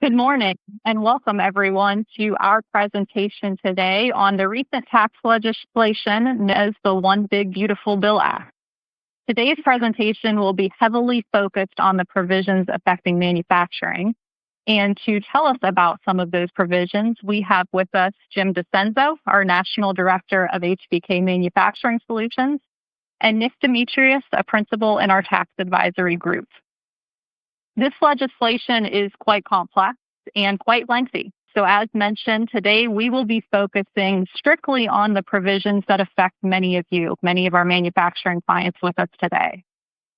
Good morning and welcome everyone to our presentation today on the recent tax legislation known as the One Big Beautiful Bill Act. Today's presentation will be heavily focused on the provisions affecting manufacturing. And to tell us about some of those provisions, we have with us Jim Dascenzo, our National Director of HBK Manufacturing Solutions, and Nick Demetrios, a principal in our tax advisory group. This legislation is quite complex and quite lengthy. So as mentioned, today we will be focusing strictly on the provisions that affect many of our manufacturing clients with us today.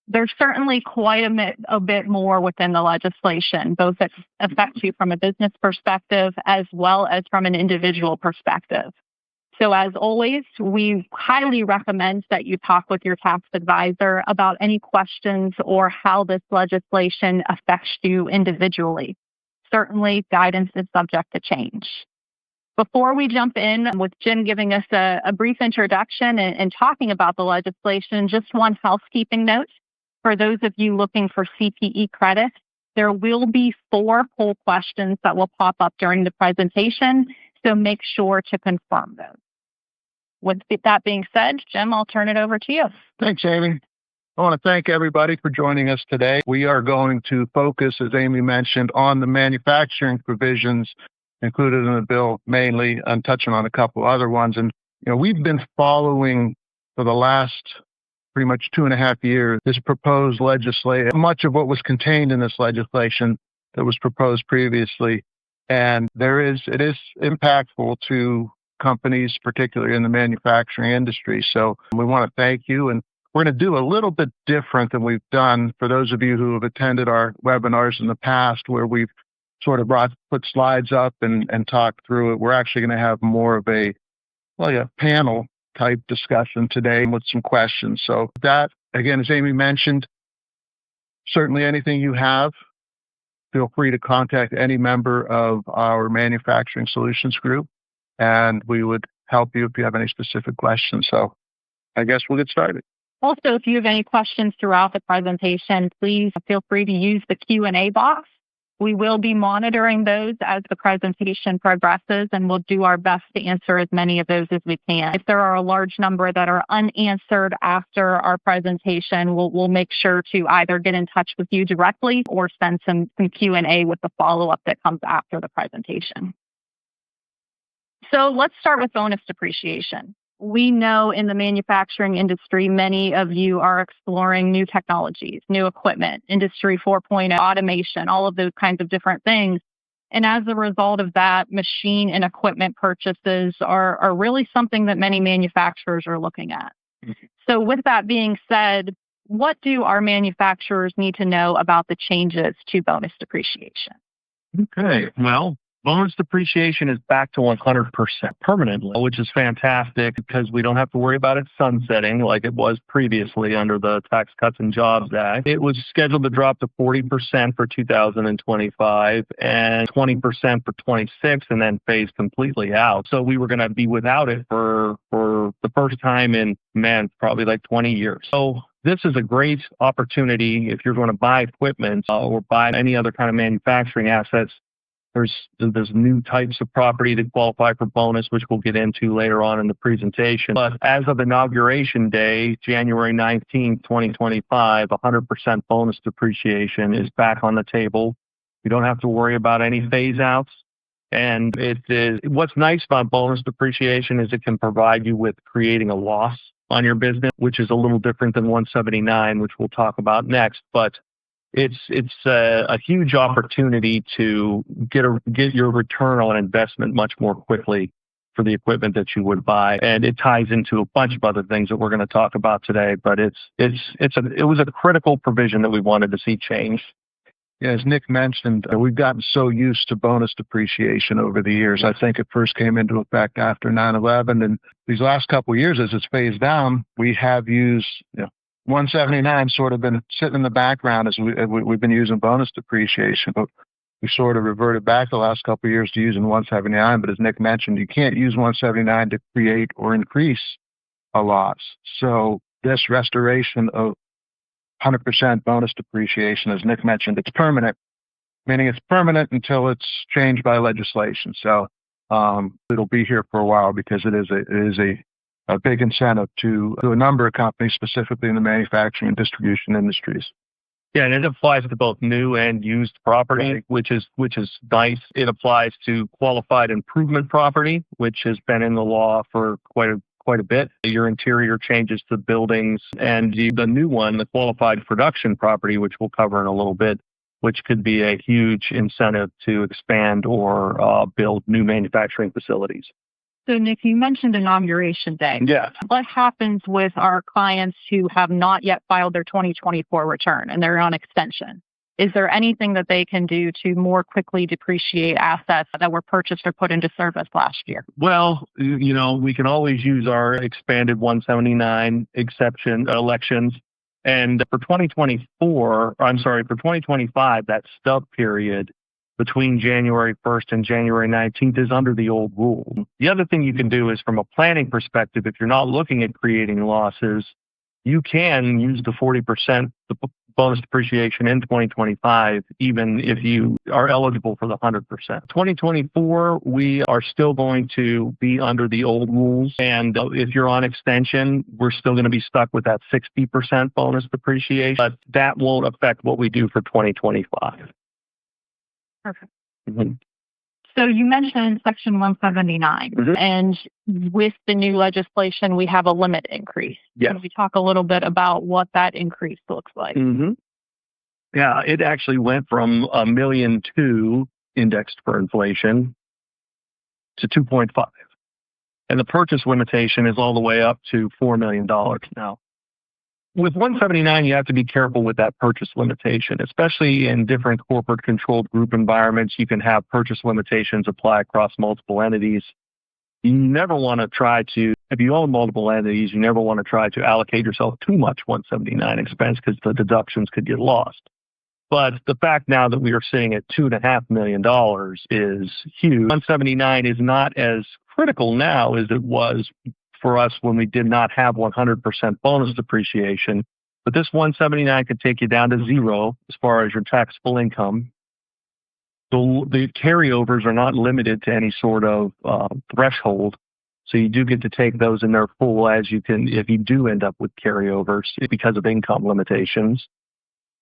There's certainly quite a bit more within the legislation, both that affect you from a business perspective as well as from an individual perspective. So as always, we highly recommend that you talk with your tax advisor about any questions or how this legislation affects you individually. Certainly, guidance is subject to change. Before we jump in with Jim giving us a brief introduction and talking about the legislation, just one housekeeping note. For those of you looking for CPE credit, there will be 4 poll questions that will pop up during the presentation, so make sure to confirm those. With that being said, Jim, I'll turn it over to you. Thanks, Amy. I want to thank everybody for joining us today. We are going to focus, as Amy mentioned, on the manufacturing provisions included in the bill mainly, and touching on a couple other ones. And, we've been following for the last pretty much 2.5 years this proposed legislation, much of what was contained in this legislation that was proposed previously. And it is impactful to companies, particularly in the manufacturing industry. So we want to thank you. And we're going to do a little bit different than we've done for those of you who have attended our webinars in the past, where we've sort of put slides up and talked through it. We're actually going to have more of a panel type discussion today with some questions. So that, again, as Amy mentioned, certainly anything you have, feel free to contact any member of our manufacturing solutions group, and we would help you if you have any specific questions. So I guess we'll get started. Also, if you have any questions throughout the presentation, please feel free to use the Q&A box. We will be monitoring those as the presentation progresses, and we'll do our best to answer as many of those as we can. If there are a large number that are unanswered after our presentation, we'll make sure to either get in touch with you directly or send some Q&A with the follow-up that comes after the presentation. So let's start with bonus depreciation. We know in the manufacturing industry, many of you are exploring new technologies, new equipment, Industry 4.0, automation, all of those kinds of different things. And as a result of that, machine and equipment purchases are really something that many manufacturers are looking at. Mm-hmm. So with that being said, what do our manufacturers need to know about the changes to bonus depreciation? Okay, well, bonus depreciation is back to 100% permanently, which is fantastic because we don't have to worry about it sunsetting like it was previously under the Tax Cuts and Jobs Act. It was scheduled to drop to 40% for 2025 and 20% for 26 and then phase completely out. So we were going to be without it for the first time in, probably like 20 years. So this is a great opportunity if you're going to buy equipment or buy any other kind of manufacturing assets. There's new types of property that qualify for bonus, which we'll get into later on in the presentation. But as of Inauguration Day, January 19th, 2025, 100% bonus depreciation is back on the table. You don't have to worry about any phase outs. And what's nice about bonus depreciation is it can provide you with creating a loss on your business, which is a little different than 179, which we'll talk about next. But it's a huge opportunity to get your return on investment much more quickly for the equipment that you would buy, and it ties into a bunch of other things that we're going to talk about today. But it was a critical provision that we wanted to see changed. Yeah, as Nick mentioned, we've gotten so used to bonus depreciation over the years. I think it first came into effect after 9/11, and these last couple of years, as it's phased down, we have used 179 sort of been sitting in the background as we've been using bonus depreciation, but we sort of reverted back the last couple of years to using 179. But as Nick mentioned, you can't use 179 to create or increase a loss. So this restoration of 100% bonus depreciation, as Nick mentioned, it's permanent. meaning it's permanent until it's changed by legislation. So it'll be here for a while because it is a big incentive to a number of companies, specifically in the manufacturing and distribution industries. Yeah, and it applies to both new and used property, Right. which is nice. It applies to qualified improvement property, which has been in the law for quite a bit. Your interior changes to buildings, and the new one, the qualified production property, which we'll cover in a little bit, which could be a huge incentive to expand or build new manufacturing facilities. So, Nick, you mentioned Inauguration Day. Yeah. What happens with our clients who have not yet filed their 2024 return and they're on extension? Is there anything that they can do to more quickly depreciate assets that were purchased or put into service last year? Well, we can always use our expanded 179 exception elections. And for 2025, that stub period between January 1st and January 19th is under the old rule. The other thing you can do is, from a planning perspective, if you're not looking at creating losses, you can use the 40%, the bonus depreciation in 2025, even if you are eligible for the 100%. 2024, we are still going to be under the old rules. And if you're on extension, we're still going to be stuck with that 60% bonus depreciation, but that won't affect what we do for 2025. Perfect. Mm-hmm. So you mentioned Section 179, and with the new legislation, we have a limit increase. Yes. Can we talk a little bit about what that increase looks like? Mm-hmm. Yeah, it actually went from $1.2 million indexed for inflation to 2.5. And the purchase limitation is all the way up to $4 million now. With 179, you have to be careful with that purchase limitation, especially in different corporate controlled group environments. You can have purchase limitations apply across multiple entities. You never want to try to, if you own multiple entities, you never want to try to allocate yourself too much 179 expense because the deductions could get lost. But the fact now that we are sitting at $2.5 million is huge. 179 is not as critical now as it was for us when we did not have 100% bonus depreciation. But this 179 could take you down to zero as far as your taxable income. The carryovers are not limited to any sort of threshold. So you do get to take those in their full as you can if you do end up with carryovers because of income limitations.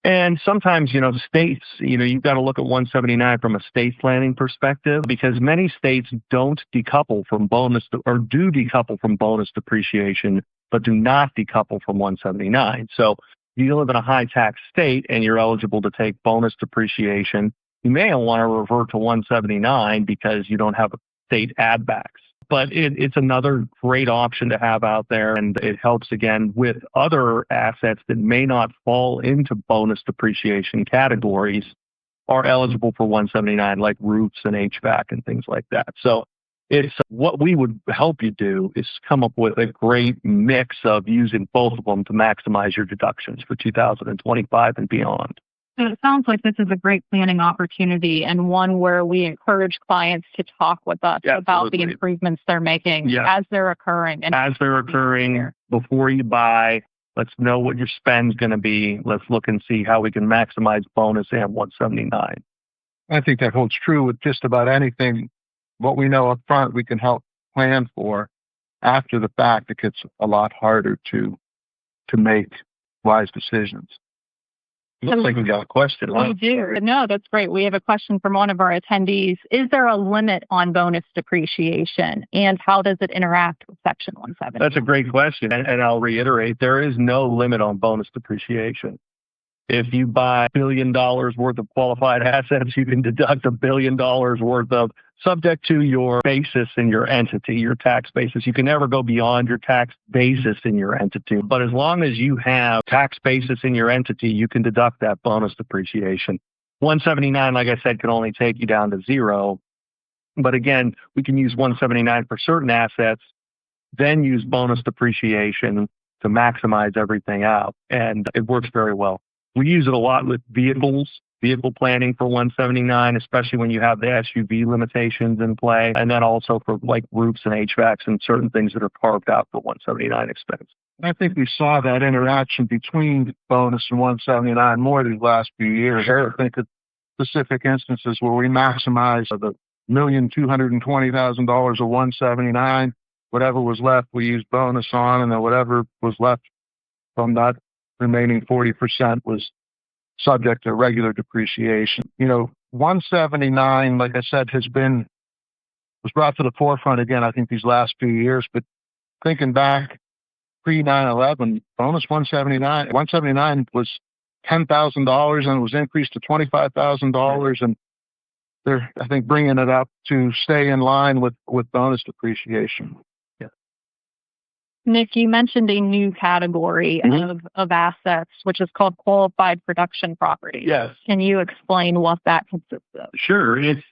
And sometimes, states, you've got to look at 179 from a state planning perspective, because many states don't decouple from bonus or do decouple from bonus depreciation, but do not decouple from 179. So if you live in a high tax state and you're eligible to take bonus depreciation, you may want to revert to 179 because you don't have state add backs. But it's another great option to have out there, and it helps, again, with other assets that may not fall into bonus depreciation categories are eligible for 179, like roofs and HVAC and things like that. So it's what we would help you do is come up with a great mix of using both of them to maximize your deductions for 2025 and beyond. So it sounds like this is a great planning opportunity and one where we encourage clients to talk with us about the improvements they're making as they're occurring. And as they're occurring, before you buy, let's know what your spend's going to be. Let's look and see how we can maximize bonus and 179. I think that holds true with just about anything. What we know up front, we can help plan for. After the fact, it gets a lot harder to make wise decisions. Looks like we got a question. We do. No, that's great. We have a question from one of our attendees. Is there a limit on bonus depreciation, and how does it interact with Section 170? That's a great question, and I'll reiterate, there is no limit on bonus depreciation. If you buy $1 billion worth of qualified assets, you can deduct $1 billion worth of, subject to your basis in your entity, your tax basis. You can never go beyond your tax basis in your entity. But as long as you have tax basis in your entity, you can deduct that bonus depreciation. 179, like I said, can only take you down to zero. But again, we can use 179 for certain assets, then use bonus depreciation to maximize everything out. And it works very well. We use it a lot with vehicle planning for 179, especially when you have the SUV limitations in play, and then also for like roofs and HVACs and certain things that are carved out for 179 expense. I think we saw that interaction between bonus and 179 more these last few years. I think specific instances where we maximize the $1,220,000 of 179. Whatever was left, we used bonus on, and then whatever was left from that remaining 40% was subject to regular depreciation. 179, like I said, was brought to the forefront again, I think, these last few years. But thinking back, pre 9/11, bonus 179 was $10,000 and it was increased to $25,000. And they're, I think, bringing it up to stay in line with bonus depreciation. Nick, you mentioned a new category of assets, which is called qualified production property. Yes. Can you explain what that consists of? Sure. It's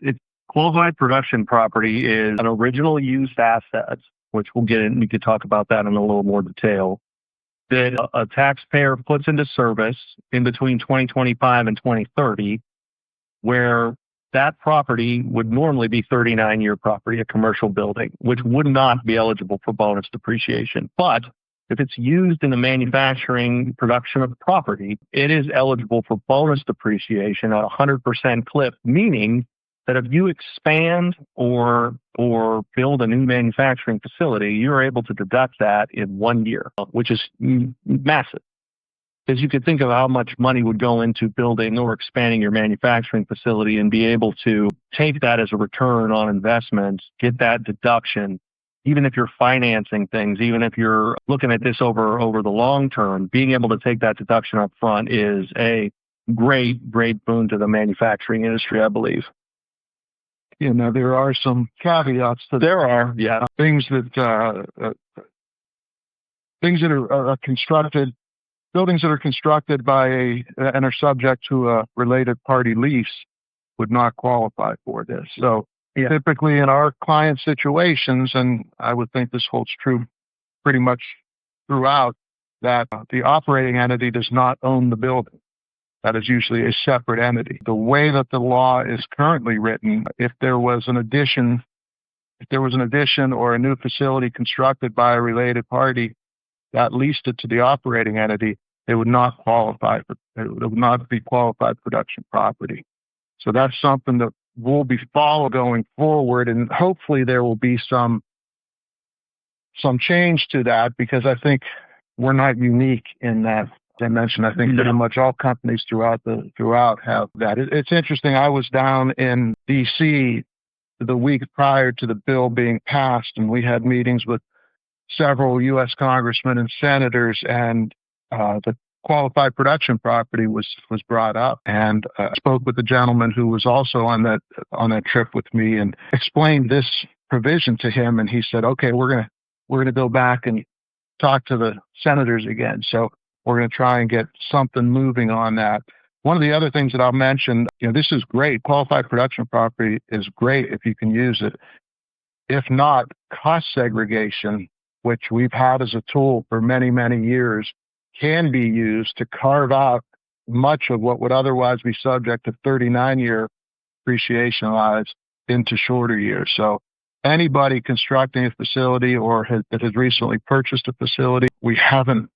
qualified production property is an original used asset, which we'll get in. We could talk about that in a little more detail, that a taxpayer puts into service in between 2025 and 2030, where that property would normally be 39-year property, a commercial building, which would not be eligible for bonus depreciation. But if it's used in the manufacturing production of property, it is eligible for bonus depreciation at 100% clip, meaning that if you expand or build a new manufacturing facility, you're able to deduct that in 1 year, which is massive. Because you could think of how much money would go into building or expanding your manufacturing facility and be able to take that as a return on investment, get that deduction, even if you're financing things, even if you're looking at this over the long term, being able to take that deduction up front is a great boon to the manufacturing industry, I believe. Now there are some caveats to that. There are, yeah. Things that are constructed. Buildings that are constructed by and are subject to a related party lease would not qualify for this. So typically in our client situations, and I would think this holds true pretty much throughout, that the operating entity does not own the building. That is usually a separate entity. The way that the law is currently written, if there was an addition or a new facility constructed by a related party that leased it to the operating entity, it would not be qualified production property. So that's something that will be followed going forward, and hopefully there will be some change to that, because I think we're not unique in that dimension. I think pretty much all companies throughout have that. It's interesting. I was down in D.C. the week prior to the bill being passed, and we had meetings with several U.S. congressmen and senators, and the qualified production property was brought up. And I spoke with the gentleman who was also on that trip with me and explained this provision to him. And he said, "Okay, we're gonna go back and talk to the senators again. So we're gonna try and get something moving on that." One of the other things that I'll mention, this is great. Qualified production property is great if you can use it. If not, cost segregation, which we've had as a tool for many, many years, can be used to carve out much of what would otherwise be subject to 39-year depreciation lives into shorter years. So anybody constructing a facility that has recently purchased a facility, we haven't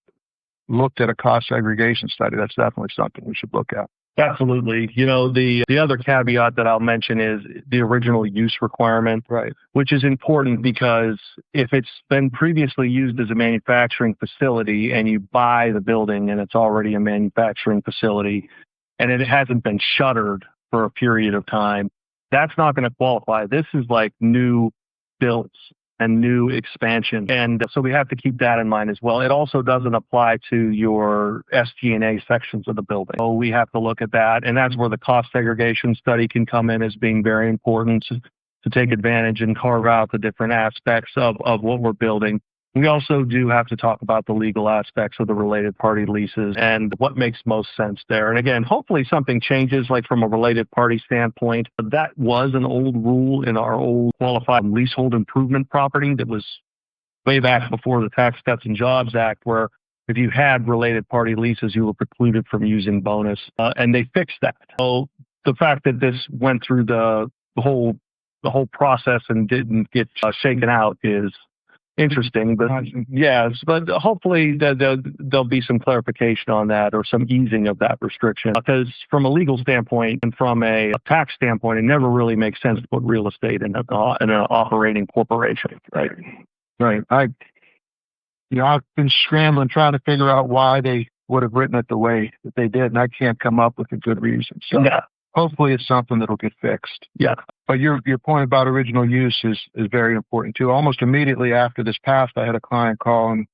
looked at a cost segregation study. That's definitely something we should look at. Absolutely. The other caveat that I'll mention is the original use requirement, right? Which is important, because if it's been previously used as a manufacturing facility and you buy the building and it's already a manufacturing facility and it hasn't been shuttered for a period of time, that's not going to qualify. This is like new builds and new expansion. And so we have to keep that in mind as well. It also doesn't apply to your SG&A sections of the building. So we have to look at that. And that's where the cost segregation study can come in as being very important to take advantage and carve out the different aspects of what we're building. We also do have to talk about the legal aspects of the related party leases and what makes most sense there. And again, hopefully something changes, like from a related party standpoint. That was an old rule in our old qualified leasehold improvement property that was way back before the Tax Cuts and Jobs Act, where if you had related party leases, you were precluded from using bonus, and they fixed that. So the fact that this went through the whole process and didn't get shaken out is interesting, but yes, but hopefully there'll be some clarification on that or some easing of that restriction. Because from a legal standpoint and from a tax standpoint, it never really makes sense to put real estate in an operating corporation. Right. I've been scrambling trying to figure out why they would have written it the way that they did, and I can't come up with a good reason. So hopefully it's something that'll get fixed. Yeah. But your point about original use is very important too. Almost immediately after this passed, I had a client call and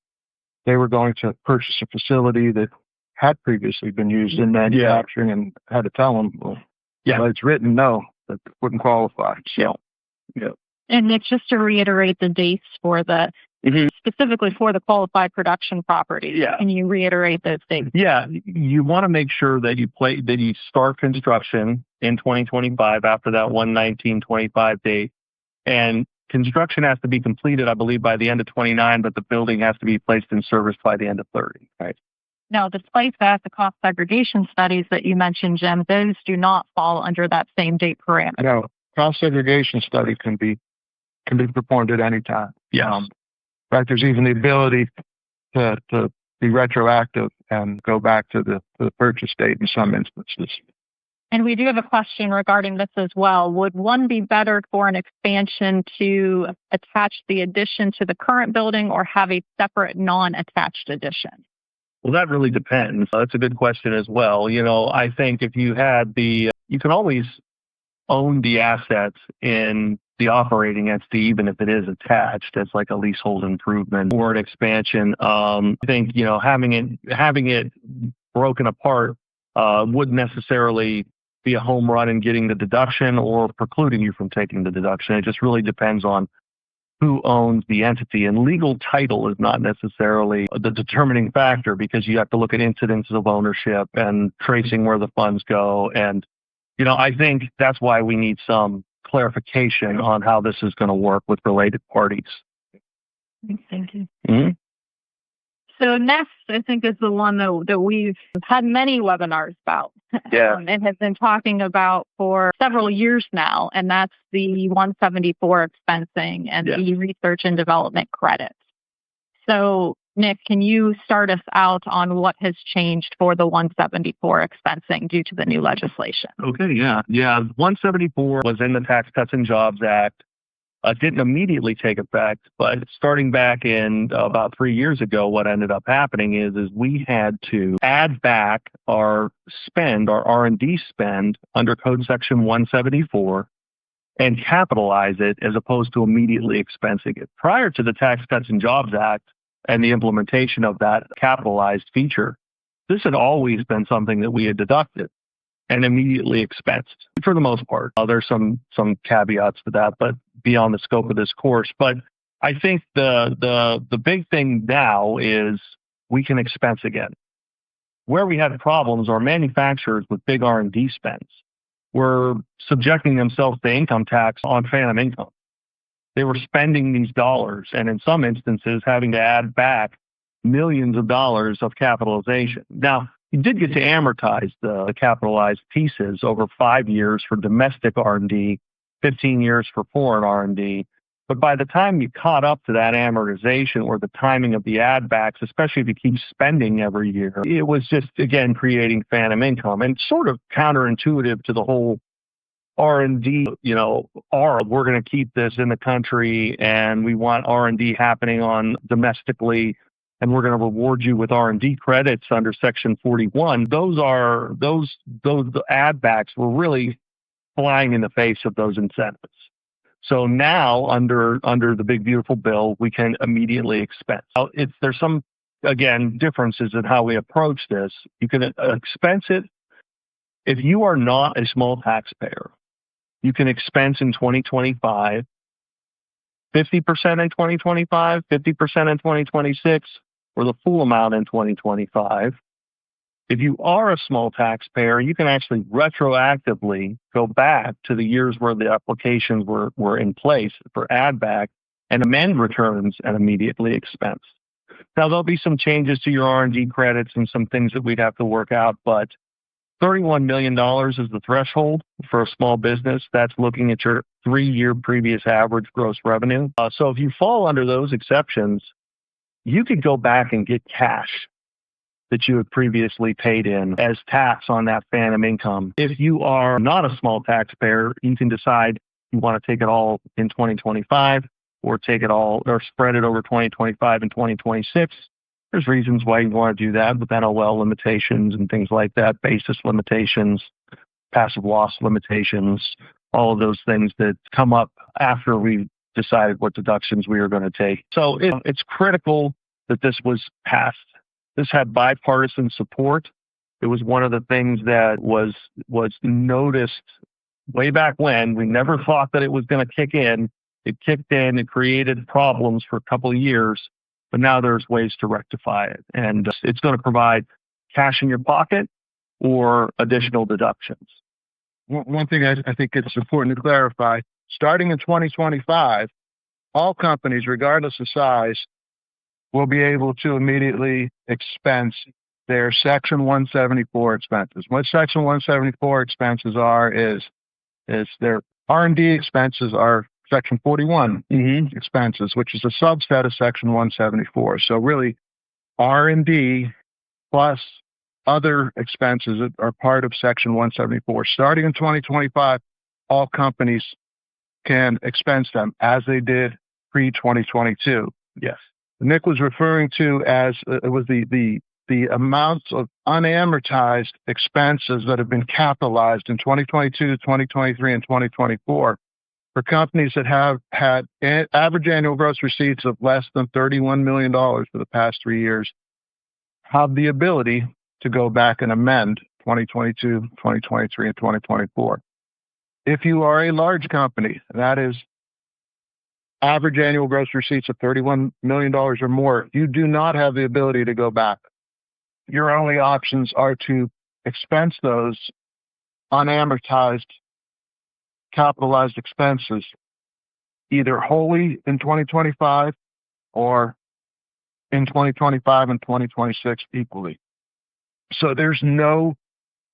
they were going to purchase a facility that had previously been used in manufacturing and had to tell them, well, it's written no, that wouldn't qualify. So, yeah. And Nick, just to reiterate the dates for the specifically for the qualified production property. Yeah. Can you reiterate those dates? Yeah, you want to make sure that you start construction in 2025 after that 1/19/25 date, and construction has to be completed, I believe, by the end of 29, but the building has to be placed in service by the end of 30. Right. Now, despite that, the cost segregation studies that you mentioned, Jim, those do not fall under that same date parameter. No, cost segregation study can be performed at any time. Yeah. Right. There's even the ability to be retroactive and go back to the purchase date in some instances. And we do have a question regarding this as well. Would one be better for an expansion to attach the addition to the current building or have a separate non-attached addition? Well, that really depends. That's a good question as well. I think if you had you can always own the assets in the operating entity, even if it is attached as like a leasehold improvement or an expansion. I think, having it broken apart wouldn't necessarily be a home run in getting the deduction or precluding you from taking the deduction. It just really depends on who owns the entity. And legal title is not necessarily the determining factor because you have to look at incidences of ownership and tracing where the funds go. And, I think that's why we need some clarification on how this is going to work with related parties. Thank you. Mm-hmm. So next, I think is the one that we've had many webinars about and have been talking about for several years now, and that's the 174 expensing and the research and development credits. So Nick, can you start us out on what has changed for the 174 expensing due to the new legislation? Okay, yeah. 174 was in the Tax Cuts and Jobs Act. Didn't immediately take effect, but starting back in about 3 years ago, what ended up happening is we had to add back our R&D spend under Code Section 174 and capitalize it as opposed to immediately expensing it. Prior to the Tax Cuts and Jobs Act and the implementation of that capitalized feature, this had always been something that we had deducted and immediately expensed for the most part. There's some caveats to that, but beyond the scope of this course. But I think the big thing now is we can expense again. Where we had problems are manufacturers with big R&D spends were subjecting themselves to income tax on phantom income. They were spending these dollars and in some instances having to add back millions of dollars of capitalization. Now, you did get to amortize the capitalized pieces over 5 years for domestic R&D, 15 years for foreign R&D. But by the time you caught up to that amortization or the timing of the add backs, especially if you keep spending every year, it was just, again, creating phantom income and sort of counterintuitive to the whole R&D, we're going to keep this in the country and we want R&D happening on domestically and we're going to reward you with R&D credits under Section 41. Those add backs were really flying in the face of those incentives. So now under the big beautiful bill, we can immediately expense. Now, there's some, again, differences in how we approach this. You can expense it. If you are not a small taxpayer, you can expense in 2025, 50% in 2025, 50% in 2026, or the full amount in 2025. If you are a small taxpayer, you can actually retroactively go back to the years where the applications were in place for add back and amend returns and immediately expense. Now, there'll be some changes to your R&D credits and some things that we'd have to work out, but $31 million is the threshold for a small business. That's looking at your 3-year previous average gross revenue. So if you fall under those exceptions, you could go back and get cash that you had previously paid in as tax on that phantom income. If you are not a small taxpayer, you can decide you want to take it all in 2025 or take it all or spread it over 2025 and 2026. There's reasons why you want to do that with NOL limitations and things like that, basis limitations, passive loss limitations, all of those things that come up after we decided what deductions we were going to take. So it's critical that this was passed. This had bipartisan support. It was one of the things that was noticed way back when. We never thought that it was going to kick in. It kicked in. It created problems for a couple of years. But now there's ways to rectify it. And it's going to provide cash in your pocket or additional deductions. One thing I think it's important to clarify, starting in 2025, all companies, regardless of size, will be able to immediately expense their Section 174 expenses. What Section 174 expenses are is their R&D expenses are Section 41 expenses, which is a subset of Section 174. So really, R&D plus other expenses that are part of Section 174. Starting in 2025, all companies can expense them as they did pre-2022. Yes. Nick was referring to as it was the amounts of unamortized expenses that have been capitalized in 2022, 2023, and 2024. For companies that have had average annual gross receipts of less than $31 million for the past 3 years, have the ability to go back and amend 2022, 2023, and 2024. If you are a large company, that is average annual gross receipts of $31 million or more, you do not have the ability to go back. Your only options are to expense those unamortized capitalized expenses either wholly in 2025 or in 2025 and 2026 equally. So there's no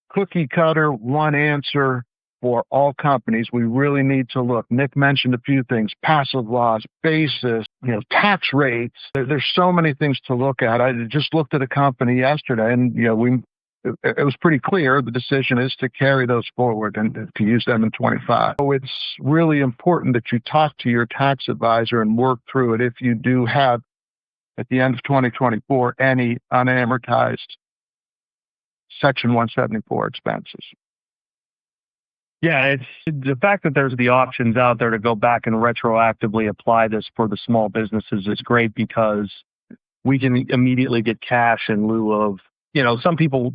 cookie cutter one answer for all companies. We really need to look. Nick mentioned a few things: passive loss, basis, tax rates. There's so many things to look at. I just looked at a company yesterday, and it was pretty clear the decision is to carry those forward and to use them in 25. So it's really important that you talk to your tax advisor and work through it if you do have, at the end of 2024, any unamortized Section 174 expenses. Yeah, it's the fact that there's the options out there to go back and retroactively apply this for the small businesses is great because we can immediately get cash in lieu of, some people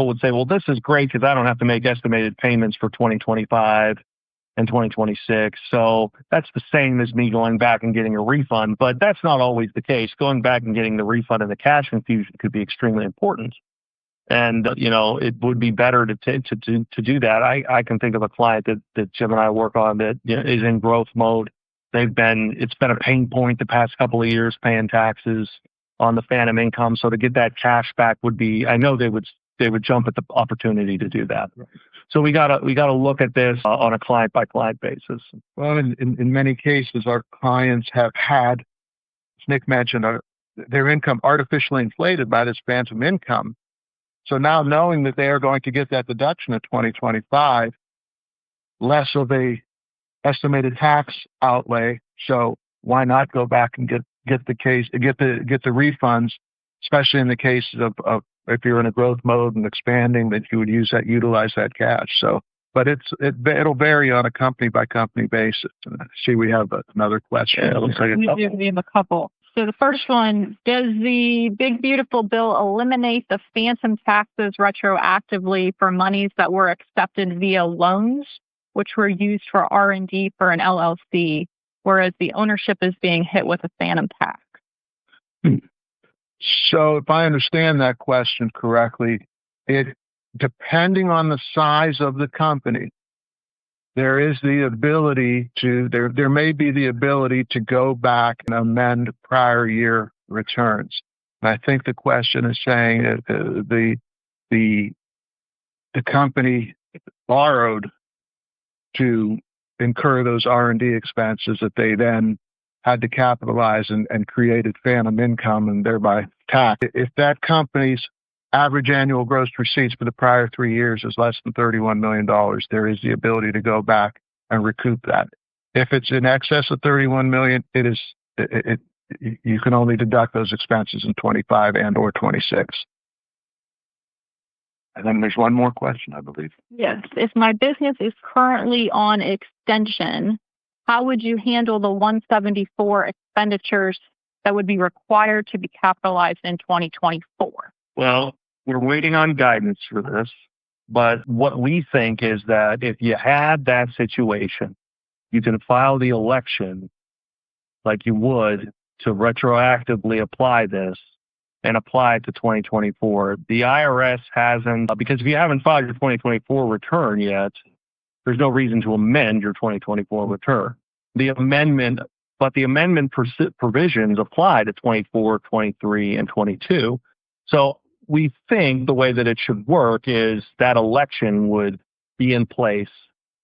would say, well, this is great because I don't have to make estimated payments for 2025 and 2026. So that's the same as me going back and getting a refund, but that's not always the case. Going back and getting the refund and the cash infusion could be extremely important. And, it would be better to do that. I can think of a client that Jim and I work on that is in growth mode. It's been a pain point the past couple of years paying taxes on the phantom income. So to get that cash back I know they would jump at the opportunity to do that. So we gotta look at this on a client by client basis. Well, in many cases, our clients have had, as Nick mentioned, their income artificially inflated by this phantom income. So now knowing that they are going to get that deduction in 2025, less of a estimated tax outlay. So why not go back and get the refunds, especially in the cases of if you're in a growth mode and expanding, that you would utilize that cash. So, but it'll vary on a company by company basis. And I see we have another question. Yeah, it looks like we have a couple. So the first one, does the big beautiful bill eliminate the phantom taxes retroactively for monies that were accepted via loans, which were used for R&D for an LLC, whereas the ownership is being hit with a phantom tax? So if I understand that question correctly, depending on the size of the company, there may be the ability to go back and amend prior year returns. And I think the question is saying that the the company borrowed to incur those R&D expenses that they then had to capitalize and created phantom income and thereby tax. If that company's average annual gross receipts for the prior 3 years is less than $31 million, there is the ability to go back and recoup that. If it's in excess of $31 million, you can only deduct those expenses in 25 and or 26. And then there's one more question, I believe. Yes. If my business is currently on extension, how would you handle the 174 expenditures that would be required to be capitalized in 2024? Well, we're waiting on guidance for this, but what we think is that if you had that situation, you can file the election like you would to retroactively apply this and apply it to 2024. The IRS hasn't, because if you haven't filed your 2024 return yet, there's no reason to amend your 2024 return. The amendment provisions apply to 24, 23, and 22. So we think the way that it should work is that election would be in place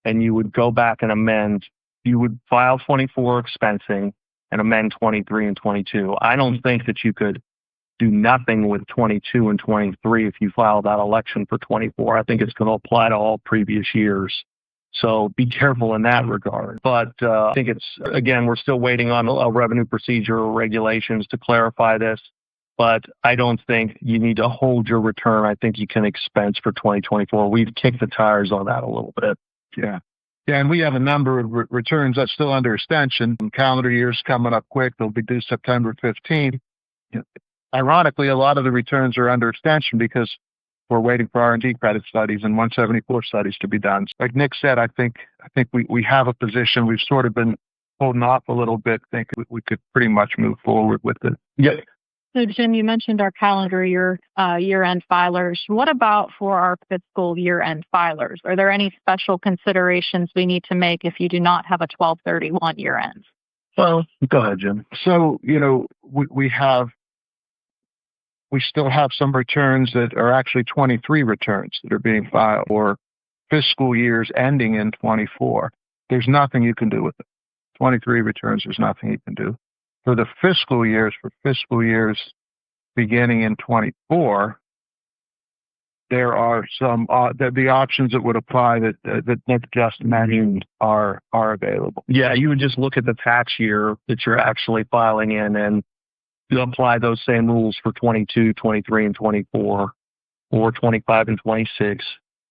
and you would go back and amend. You would file 24 expensing and amend 23 and 22. I don't think that you could do nothing with 22 and 23 if you file that election for 24. I think it's going to apply to all previous years. So be careful in that regard. But I think it's, again, we're still waiting on a revenue procedure or regulations to clarify this. But I don't think you need to hold your return. I think you can expense for 2024. We've kicked the tires on that a little bit. Yeah. Yeah, and we have a number of returns that's still under extension. Calendar year's coming up quick. They'll be due September 15th. Ironically, a lot of the returns are under extension because we're waiting for R&D credit studies and 174 studies to be done. Like Nick said, I think we have a position. We've sort of been holding off a little bit. I think we could pretty much move forward with it. Yeah. So, Jim, you mentioned our calendar year year-end filers. What about for our fiscal year-end filers? Are there any special considerations we need to make if you do not have a 12/31 year-end? Well, go ahead, Jim. So, we still have some returns that are actually 23 returns that are being filed for fiscal years ending in 24. There's nothing you can do with it. 23 returns, there's nothing you can do. For the fiscal years beginning in 24, there are some the options that would apply that Nick just mentioned are available. Yeah, you would just look at the tax year that you're actually filing in and you apply those same rules for 22, 23, and 24, or 25 and 26.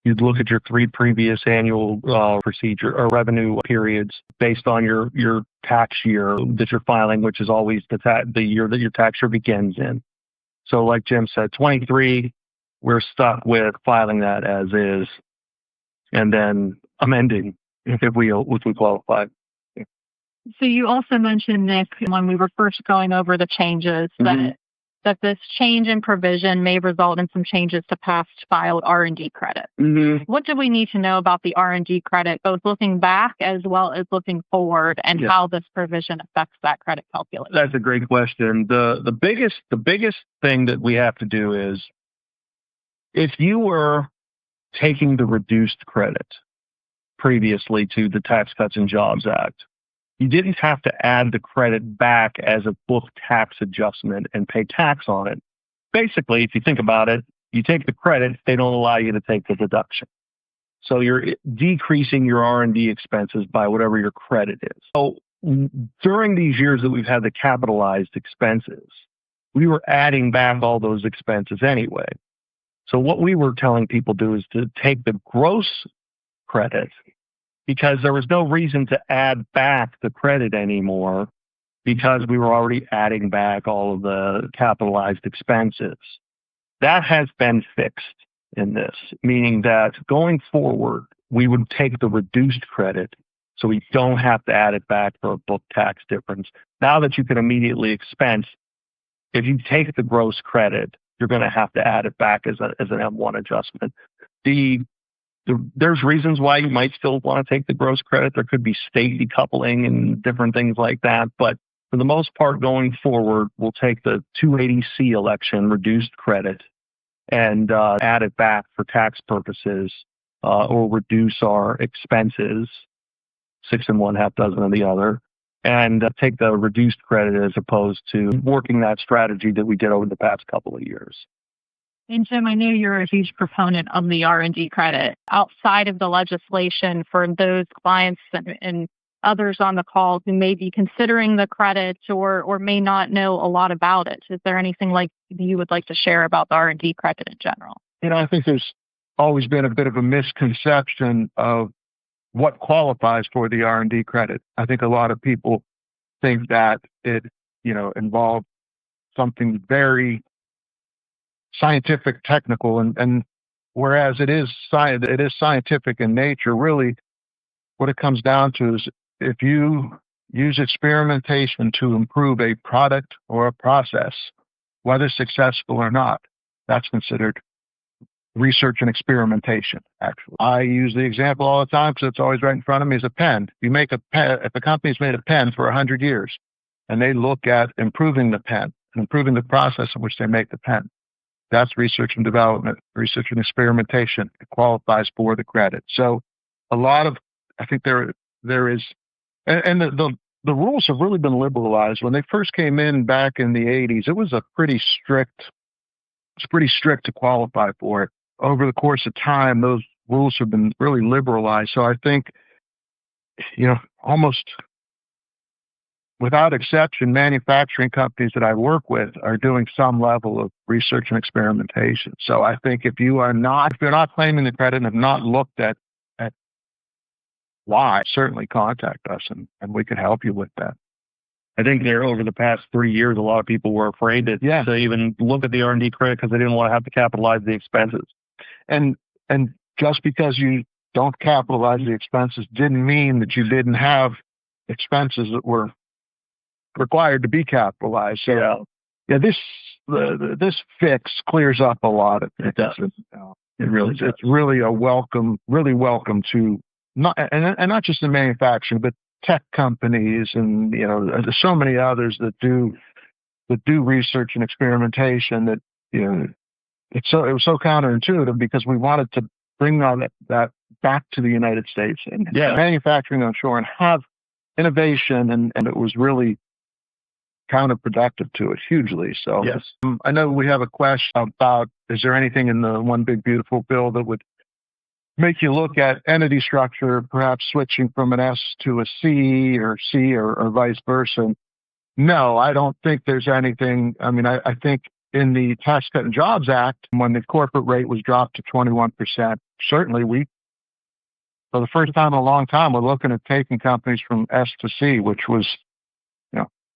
You'd look at your 3 previous annual procedure or revenue periods based on your tax year that you're filing, which is always the year that your tax year begins in. So like Jim said, 23, we're stuck with filing that as is and then amending if we qualify. So you also mentioned, Nick, when we were first going over the changes, that this change in provision may result in some changes to past filed R&D credit. What do we need to know about the R&D credit, both looking back as well as looking forward, and how this provision affects that credit calculation? That's a great question. The biggest thing that we have to do is, if you were taking the reduced credit previously to the Tax Cuts and Jobs Act, you didn't have to add the credit back as a book tax adjustment and pay tax on it. Basically, if you think about it, you take the credit, they don't allow you to take the deduction. So you're decreasing your R&D expenses by whatever your credit is. So during these years that we've had the capitalized expenses, we were adding back all those expenses anyway. So what we were telling people to do is to take the gross credit, because there was no reason to add back the credit anymore because we were already adding back all of the capitalized expenses. That has been fixed in this, meaning that going forward, we would take the reduced credit so we don't have to add it back for a book tax difference. Now that you can immediately expense, if you take the gross credit, you're going to have to add it back as an M1 adjustment. There's reasons why you might still want to take the gross credit. There could be state decoupling and different things like that. But for the most part, going forward, we'll take the 280C election reduced credit and add it back for tax purposes or reduce our expenses, 6 and 1/2 dozen of the other, and take the reduced credit as opposed to working that strategy that we did over the past couple of years. And Jim, I know you're a huge proponent of the R&D credit. Outside of the legislation, for those clients and others on the call who may be considering the credit or may not know a lot about it, is there anything like you would like to share about the R&D credit in general? I think there's always been a bit of a misconception of what qualifies for the R&D credit. I think a lot of people think that it, involves something very scientific, technical, and whereas it is scientific in nature. Really, what it comes down to is if you use experimentation to improve a product or a process, whether successful or not, that's considered research and experimentation, actually. I use the example all the time because it's always right in front of me is a pen. You make a pen, if a company's made a pen for 100 years and they look at improving the pen and improving the process in which they make the pen, that's research and development, research and experimentation. It qualifies for the credit. So I think there is, and the rules have really been liberalized. When they first came in back in the 80s, it was pretty strict to qualify for it. Over the course of time, those rules have been really liberalized. So I think, almost without exception, manufacturing companies that I work with are doing some level of research and experimentation. So I think if you're not claiming the credit and have not looked at why, certainly contact us and we can help you with that. I think over the past 3 years, a lot of people were afraid to even look at the R&D credit because they didn't want to have to capitalize the expenses. And just because you don't capitalize the expenses didn't mean that you didn't have expenses that were required to be capitalized. So this fix clears up a lot of things. It does. It really does. It's really welcome to not just in manufacturing, but tech companies and there's so many others that do research and experimentation that it was so counterintuitive because we wanted to bring all that back to the United States and manufacturing onshore and have innovation and it was really counterproductive to it hugely. So yes. I know we have a question about, is there anything in the One Big Beautiful Bill that would make you look at entity structure, perhaps switching from an S to a C or vice versa? No, I don't think there's anything. I mean, I think in the Tax Cut and Jobs Act, when the corporate rate was dropped to 21%, certainly for the first time in a long time, we're looking at taking companies from S to C, which was,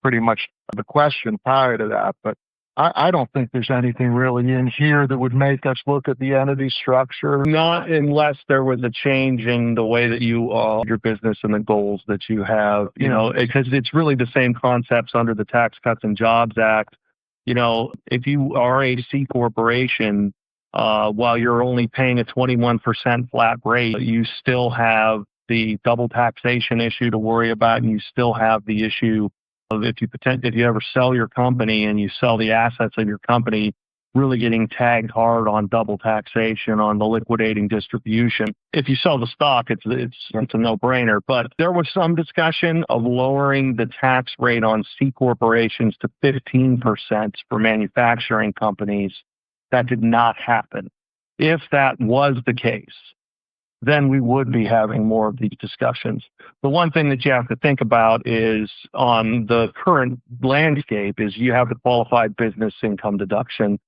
pretty much the question prior to that. But I don't think there's anything really in here that would make us look at the entity structure. Not unless there was a change in the way that you your business and the goals that you have, because it's really the same concepts under the Tax Cuts and Jobs Act. If you are a C corporation, while you're only paying a 21% flat rate, you still have the double taxation issue to worry about, and you still have the issue of if you ever sell your company and you sell the assets of your company, really getting tagged hard on double taxation on the liquidating distribution. If you sell the stock, it's a no-brainer. But there was some discussion of lowering the tax rate on C corporations to 15% for manufacturing companies. That did not happen. If that was the case, then we would be having more of these discussions. The one thing that you have to think about is on the current landscape is you have the qualified business income deduction,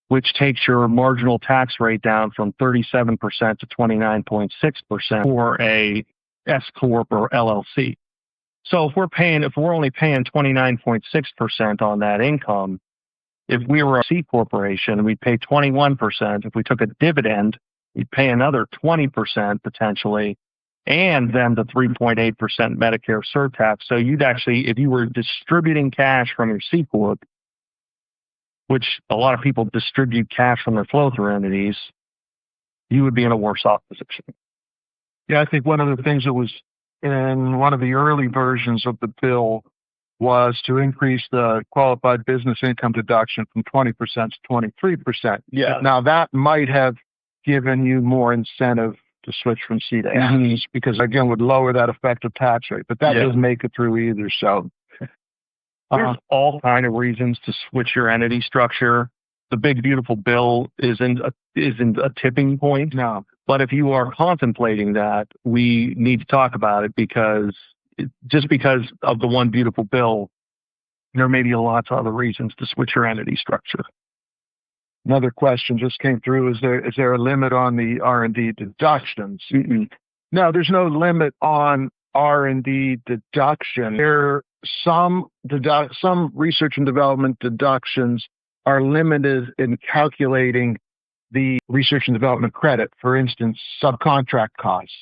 which takes your marginal tax rate down from 37% to 29.6% for a S Corp or LLC. So if we're only paying 29.6% on that income, if we were a C corporation, we'd pay 21%. If we took a dividend, we'd pay another 20% potentially, and then the 3.8% Medicare surtax. So you'd actually, if you were distributing cash from your C Corp, which a lot of people distribute cash from their flow-through entities, you would be in a worse off position. Yeah, I think one of the things that was in one of the early versions of the bill was to increase the qualified business income deduction from 20% to 23%. Yeah. Now, that might have given you more incentive to switch from C to S because, again, would lower that effective tax rate. But that doesn't make it through either. So there's all kind of reasons to switch your entity structure. The big, beautiful bill isn't a tipping point. No. But if you are contemplating that, we need to talk about it because just because of the one beautiful bill, there may be lots of other reasons to switch your entity structure. Another question just came through. Is there a limit on the R&D deductions? No, there's no limit on R&D deduction. There some research and development deductions are limited in calculating the research and development credit. For instance, subcontract costs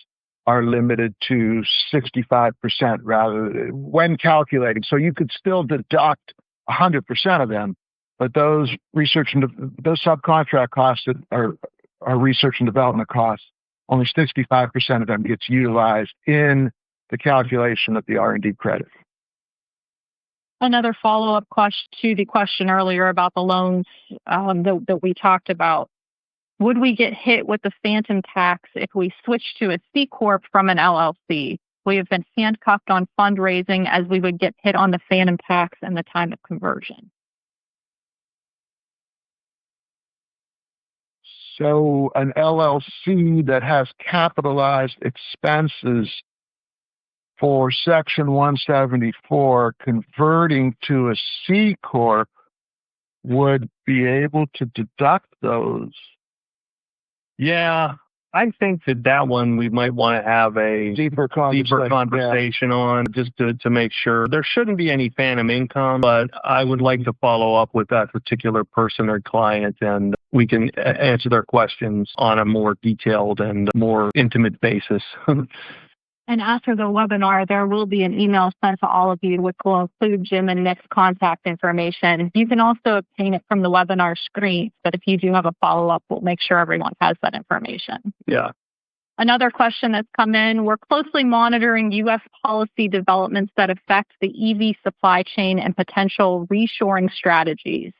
are limited to 65% rather when calculating. So you could still deduct 100% of them, but those subcontract costs that are research and development costs, only 65% of them gets utilized in the calculation of the R&D credit. Another follow-up question to the question earlier about the loans that we talked about. Would we get hit with the phantom tax if we switch to a C Corp from an LLC? We have been handcuffed on fundraising as we would get hit on the phantom tax and the time of conversion. So an LLC that has capitalized expenses for Section 174 converting to a C Corp would be able to deduct those. Yeah, I think that one we might want to have a deeper conversation on just to make sure. There shouldn't be any phantom income, but I would like to follow up with that particular person or client, and we can answer their questions on a more detailed and more intimate basis. And after the webinar, there will be an email sent to all of you, which will include Jim and Nick's contact information. You can also obtain it from the webinar screen, but if you do have a follow-up, we'll make sure everyone has that information. Yeah. Another question that's come in, we're closely monitoring U.S. policy developments that affect the EV supply chain and potential reshoring strategies.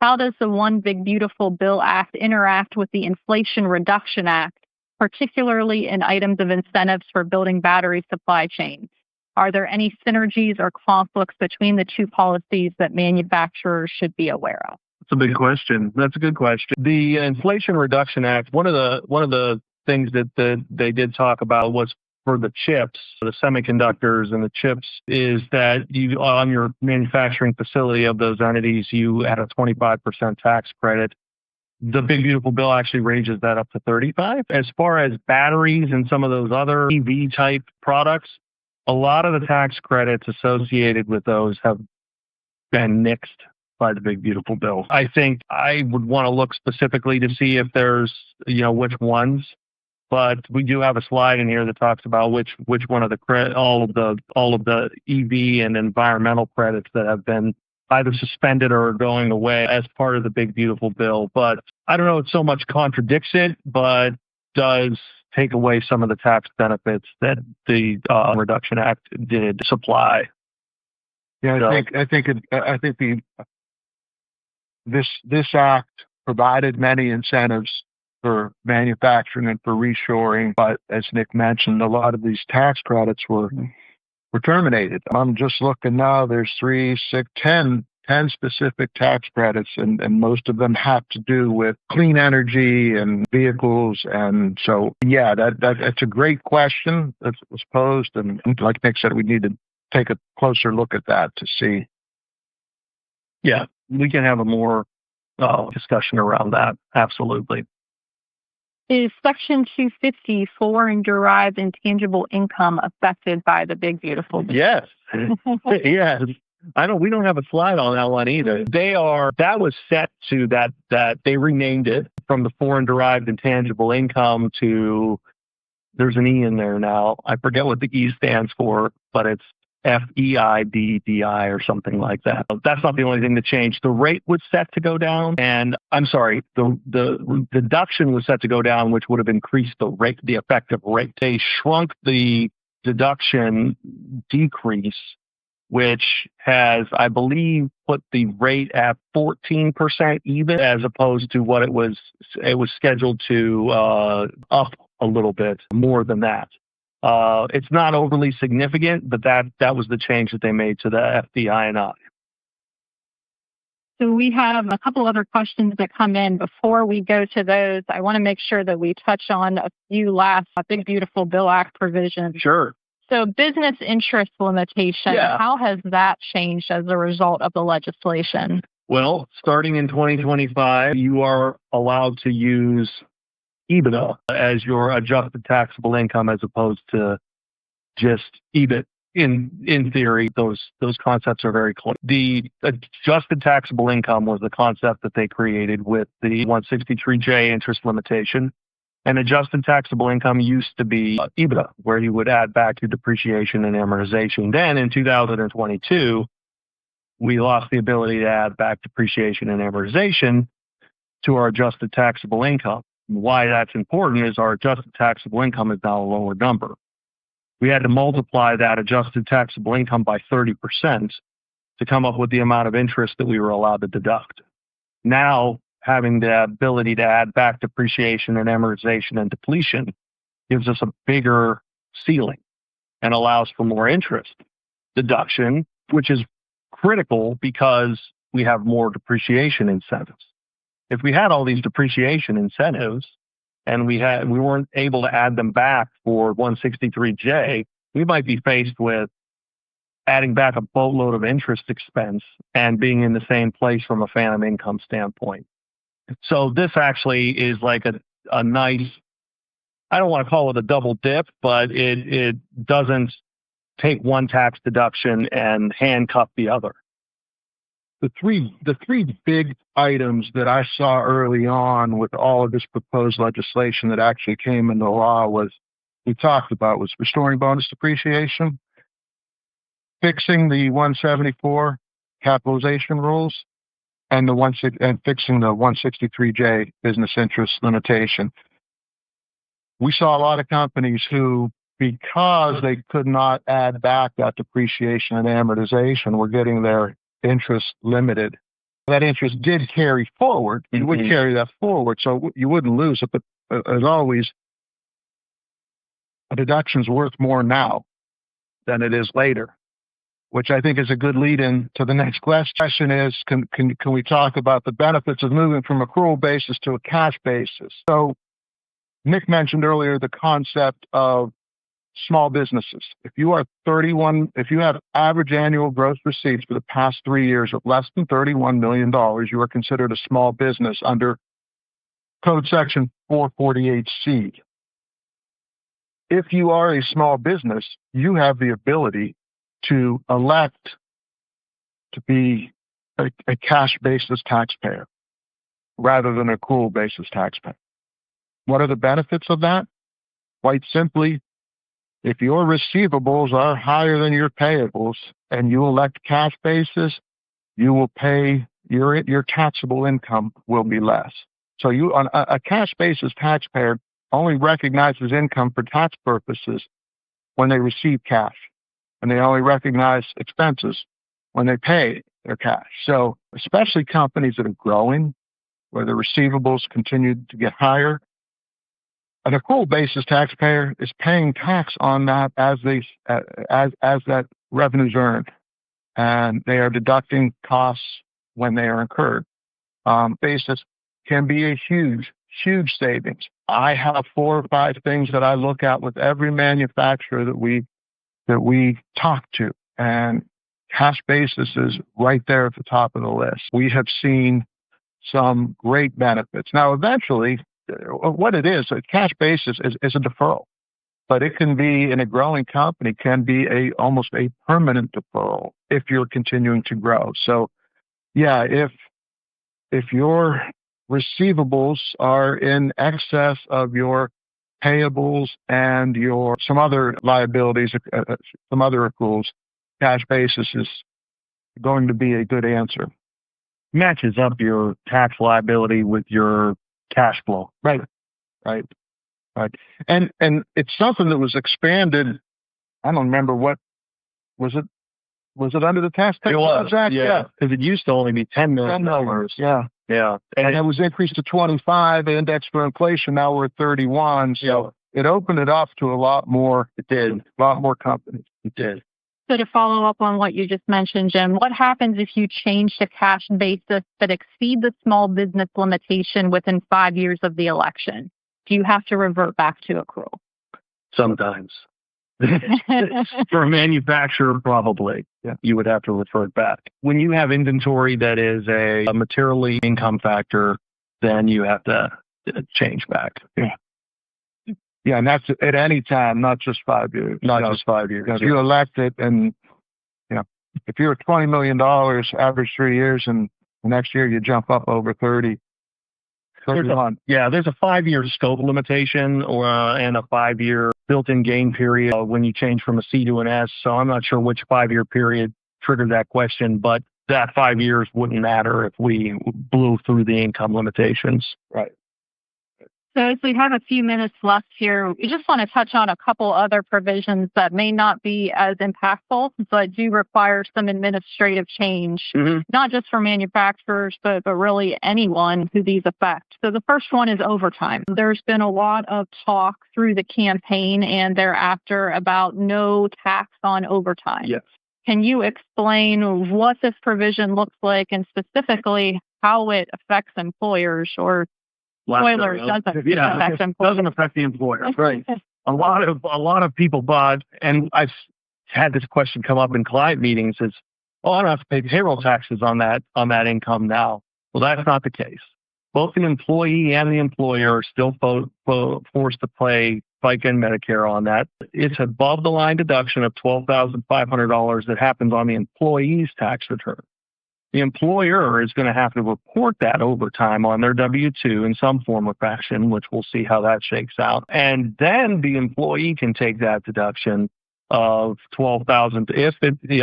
How does the One Big Beautiful Bill Act interact with the Inflation Reduction Act, particularly in items of incentives for building battery supply chains? Are there any synergies or conflicts between the two policies that manufacturers should be aware of? That's a big question. That's a good question. The Inflation Reduction Act, one of the things that they did talk about was for the chips, the semiconductors and the chips, is that you on your manufacturing facility of those entities, you add a 25% tax credit. The Big Beautiful Bill actually raises that up to 35. As far as batteries and some of those other EV type products, a lot of the tax credits associated with those have been nixed by the Big Beautiful Bill. I think I would want to look specifically to see if there's, which ones, but we do have a slide in here that talks about which one of the all of the EV and environmental credits that have been either suspended or going away as part of the Big Beautiful Bill. But I don't know if so much contradicts it, but does take away some of the tax benefits that the Reduction Act did supply. Yeah, I think this act provided many incentives for manufacturing and for reshoring, but as Nick mentioned, a lot of these tax credits were terminated. I'm just looking now, there's 3, 6, 10 specific tax credits, and most of them have to do with clean energy and vehicles. And so, yeah, that's a great question that was posed. And like Nick said, we need to take a closer look at that to see. Yeah, we can have a more discussion around that. Absolutely. Is Section 250 foreign derived intangible income affected by the Big Beautiful Bill? Yes. Yes. We don't have a slide on that one either. That was set to that they renamed it from the foreign derived intangible income to, there's an E in there now. I forget what the E stands for, but it's FEIDDI or something like that. That's not the only thing that changed. The rate was set to go down, and I'm sorry, the deduction was set to go down, which would have increased the rate, the effective rate. They shrunk the deduction decrease which has, I believe, put the rate at 14% even, as opposed to what it was scheduled to up a little bit more than that. It's not overly significant, but that was the change that they made to the FDI&I. So we have a couple other questions that come in. Before we go to those, I want to make sure that we touch on a few last Big Beautiful Bill Act provisions. Sure. So business interest limitation, how has that changed as a result of the legislation? Well, starting in 2025, you are allowed to use EBITDA as your adjusted taxable income as opposed to just EBIT. In theory, those concepts are very close. The adjusted taxable income was the concept that they created with the 163J interest limitation. And adjusted taxable income used to be EBITDA, where you would add back your depreciation and amortization. Then in 2022, we lost the ability to add back depreciation and amortization to our adjusted taxable income. Why that's important is our adjusted taxable income is now a lower number. We had to multiply that adjusted taxable income by 30% to come up with the amount of interest that we were allowed to deduct. Now, having the ability to add back depreciation and amortization and depletion gives us a bigger ceiling and allows for more interest deduction, which is critical because we have more depreciation incentives. If we had all these depreciation incentives and we weren't able to add them back for 163J, we might be faced with adding back a boatload of interest expense and being in the same place from a phantom income standpoint. So this actually is like a nice, I don't want to call it a double dip, but it doesn't take one tax deduction and handcuff the other. The three big items that I saw early on with all of this proposed legislation that actually came into law was restoring bonus depreciation, fixing the 174 capitalization rules, and fixing the 163J business interest limitation. We saw a lot of companies who, because they could not add back that depreciation and amortization, were getting their interest limited. That interest did carry forward. You would carry that forward, so you wouldn't lose it. But as always, a deduction's worth more now than it is later, which I think is a good lead-in to the next question is, can we talk about the benefits of moving from accrual basis to a cash basis? So Nick mentioned earlier the concept of small businesses. If you have average annual gross receipts for the past 3 years of less than $31 million, you are considered a small business under Code Section 448C. If you are a small business, you have the ability to elect to be a cash basis taxpayer rather than an accrual basis taxpayer. What are the benefits of that? Quite simply, if your receivables are higher than your payables and you elect cash basis, you will pay your taxable income will be less. So a cash basis taxpayer only recognizes income for tax purposes when they receive cash, and they only recognize expenses when they pay their cash. So especially companies that are growing, where the receivables continue to get higher, an accrual basis taxpayer is paying tax on that as that revenue is earned, and they are deducting costs when they are incurred. Basis can be a huge savings. I have 4 or 5 things that I look at with every manufacturer that we talk to, and cash basis is right there at the top of the list. We have seen some great benefits. Now, eventually, what it is, a cash basis is a deferral, but it can be, in a growing company, can be almost a permanent deferral if you're continuing to grow. So, yeah, if your receivables are in excess of your payables and some other liabilities, some other accruals, cash basis is going to be a good answer. Matches up your tax liability with your cash flow. Right. And it's something that was expanded. I don't remember what was Was it under the Tax Cuts It and was, Jobs Act? yeah, because it used to only be $10 million. Yeah. Yeah, And it was increased to 25, index for inflation. Now we're at 31. So it opened it up to a lot more. It did. A lot more companies. It did. So to follow up on what you just mentioned, Jim, what happens if you change to cash basis but exceed the small business limitation within 5 years of the election? Do you have to revert back to accrual? Sometimes. For a manufacturer, probably. Yeah. You would have to revert back. When you have inventory that is a materially income factor, then you have to change back. Yeah. Yeah, and that's at any time, not just 5 years. Not just 5 years. If you elect it and, if you're at $20 million, average 3 years, and the next year you jump up over 30. There's a 5-year scope limitation and a 5-year built-in gain period when you change from a C to an S. So I'm not sure which 5-year period triggered that question, but that 5 years wouldn't matter if we blew through the income limitations. Right. So as we have a few minutes left here, we just want to touch on a couple other provisions that may not be as impactful, but do require some administrative change, not just for manufacturers, but really anyone who these affect. So the first one is overtime. There's been a lot of talk through the campaign and thereafter about no tax on overtime. Yes. Can you explain what this provision looks like and specifically how it affects employers or spoiler, doesn't affect employers? Doesn't affect the employer. Right. A lot of people bought, and I've had this question come up in client meetings is, I don't have to pay payroll taxes on that income now. Well, that's not the case. Both the employee and the employer are still forced to pay FICA and Medicare on that. It's above the line deduction of $12,500 that happens on the employee's tax return. The employer is going to have to report that overtime on their W-2 in some form or fashion, which we'll see how that shakes out. And then the employee can take that deduction of $12,000,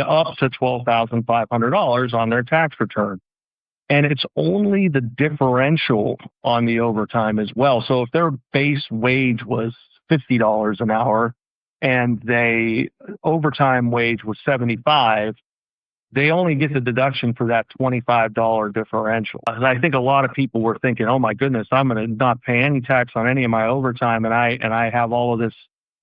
up to $12,500 on their tax return. And it's only the differential on the overtime as well. So if their base wage was $50 an hour and overtime wage was $75, they only get the deduction for that $25 differential. And I think a lot of people were thinking, oh my goodness, I'm going to not pay any tax on any of my overtime, and I have all of this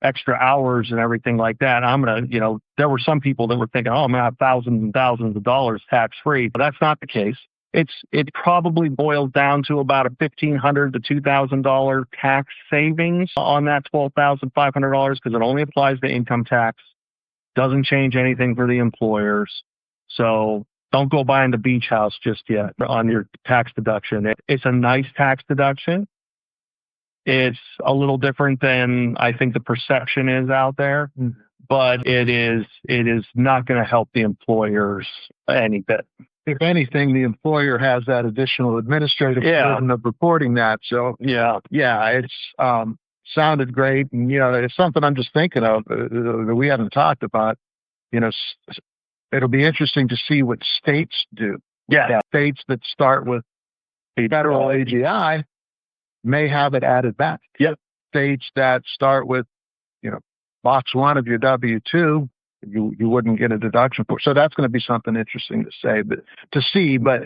extra hours and everything like that. I'm going to, there were some people that were thinking, I'm going to have thousands and thousands of dollars tax free. But that's not the case. It probably boils down to about a $1,500 to $2,000 tax savings on that $12,500 because it only applies to income tax. Doesn't change anything for the employers. So don't go buying the beach house just yet on your tax deduction. It's a nice tax deduction. It's a little different than I think the perception is out there, but it is not going to help the employers any bit. If anything, the employer has that additional administrative burden of reporting that. So it's sounded great, and it's something I'm just thinking of that we haven't talked about. It'll be interesting to see what states do. Yeah. States that start with federal AGI may have it added back. Yep. States that start with, box one of your W-2, you wouldn't get a deduction for. So that's going to be something interesting to see. But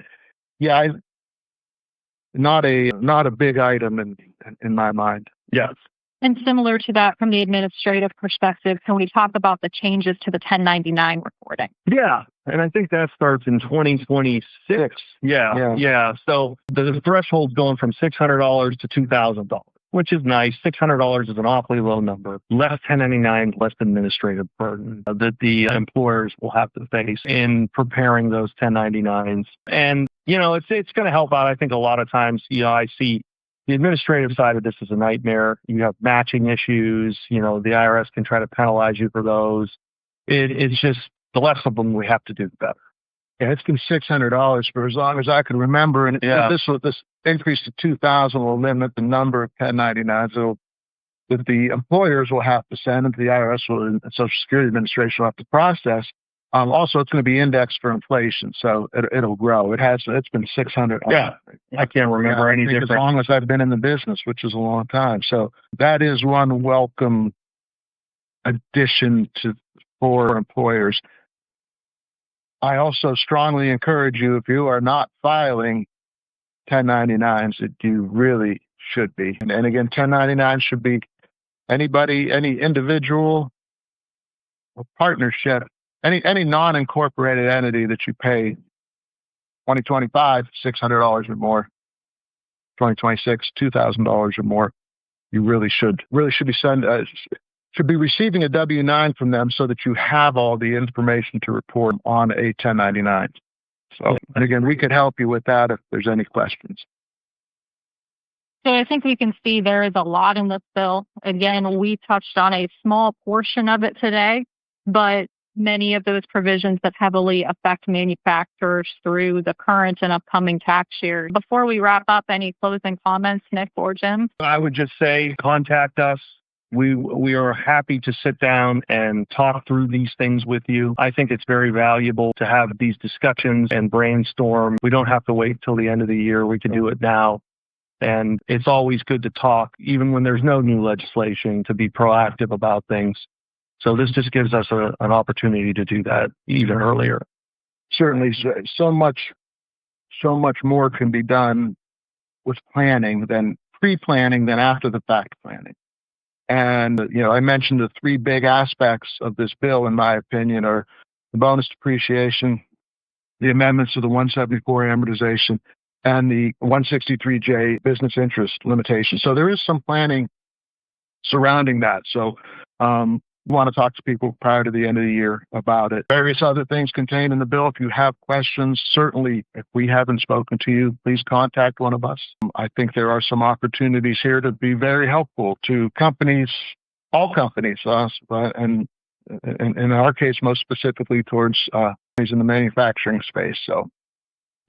not a big item in my mind. Yes. And similar to that, from the administrative perspective, can we talk about the changes to the 1099 reporting? Yeah, and I think that starts in 2026. Yeah. So the threshold's going from $600 to $2,000, which is nice. $600 is an awfully low number. Less 1099, less administrative burden that the employers will have to face in preparing those 1099s. And, it's going to help out. I think a lot of times, I see the administrative side of this is a nightmare. You have matching issues. The IRS can try to penalize you for those. It's just the less of them we have to do, the better. Yeah, it's been $600 for as long as I can remember, and this increase to $2,000 will limit the number of 1099s that the employers will have to send, and the IRS and Social Security Administration will have to process. Also, it's going to be indexed for inflation, so it'll grow. It's been $600. Yeah, I can't remember any different. As long as I've been in the business, which is a long time. So that is one welcome addition for employers. I also strongly encourage you, if you are not filing 1099s, that you really should be. And again, 1099 should be anybody, any individual, or partnership, any non-incorporated entity that you pay 2025 $600 or more, 2026 $2,000 or more. You really should be receiving a W-9 from them so that you have all the information to report on a 1099. So, and again, we could help you with that if there's any questions. So I think we can see there is a lot in this bill. Again, we touched on a small portion of it today, but many of those provisions that heavily affect manufacturers through the current and upcoming tax year. Before we wrap up, any closing comments, Nick or Jim? I would just say contact us. We are happy to sit down and talk through these things with you. I think it's very valuable to have these discussions and brainstorm. We don't have to wait till the end of the year. We can do it now. And it's always good to talk, even when there's no new legislation, to be proactive about things. So this just gives us an opportunity to do that even earlier. Certainly, so much more can be done with planning than pre-planning than after the fact planning. And, I mentioned the three big aspects of this bill, in my opinion, are the bonus depreciation, the amendments to the 174 amortization, and the 163J business interest limitation. So there is some planning surrounding that. So we want to talk to people prior to the end of the year about it. Various other things contained in the bill. If you have questions, certainly if we haven't spoken to you, please contact one of us. I think there are some opportunities here to be very helpful to companies, all companies, and in our case, most specifically towards companies in the manufacturing space.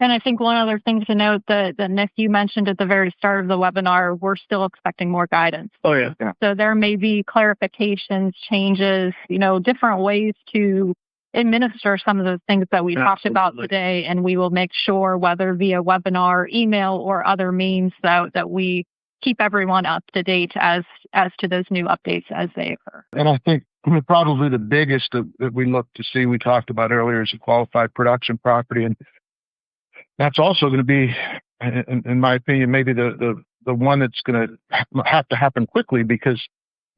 And I think one other thing to note that Nick, you mentioned at the very start of the webinar, we're still expecting more guidance. Oh, yeah. So there may be clarifications, changes, different ways to administer some of those things that we talked about today. And we will make sure, whether via webinar, email, or other means, that we keep everyone up to date as to those new updates as they occur. And I think probably the biggest that we look to see, we talked about earlier, is a qualified production property. And that's also going to be, in my opinion, maybe the one that's going to have to happen quickly, because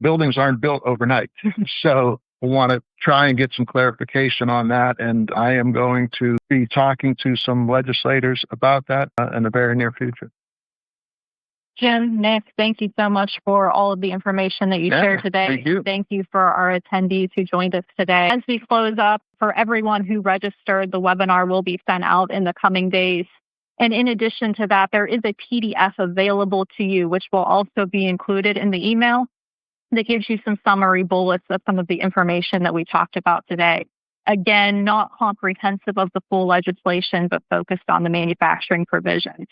buildings aren't built overnight. So we want to try and get some clarification on that. And I am going to be talking to some legislators about that in the very near future. Jim, Nick, thank you so much for all of the information that you shared today. Thank you. Thank you for our attendees who joined us today. As we close up, for everyone who registered, the webinar will be sent out in the coming days. And in addition to that, there is a PDF available to you, which will also be included in the email, that gives you some summary bullets of some of the information that we talked about today. Again, not comprehensive of the full legislation, but focused on the manufacturing provisions.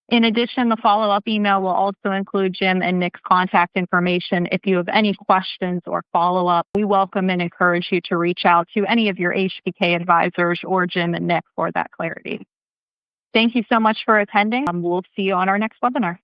In addition, the follow-up email will also include Jim and Nick's contact information. If you have any questions or follow-up, we welcome and encourage you to reach out to any of your HBK advisors or Jim and Nick for that clarity. Thank you so much for attending. We'll see you on our next webinar.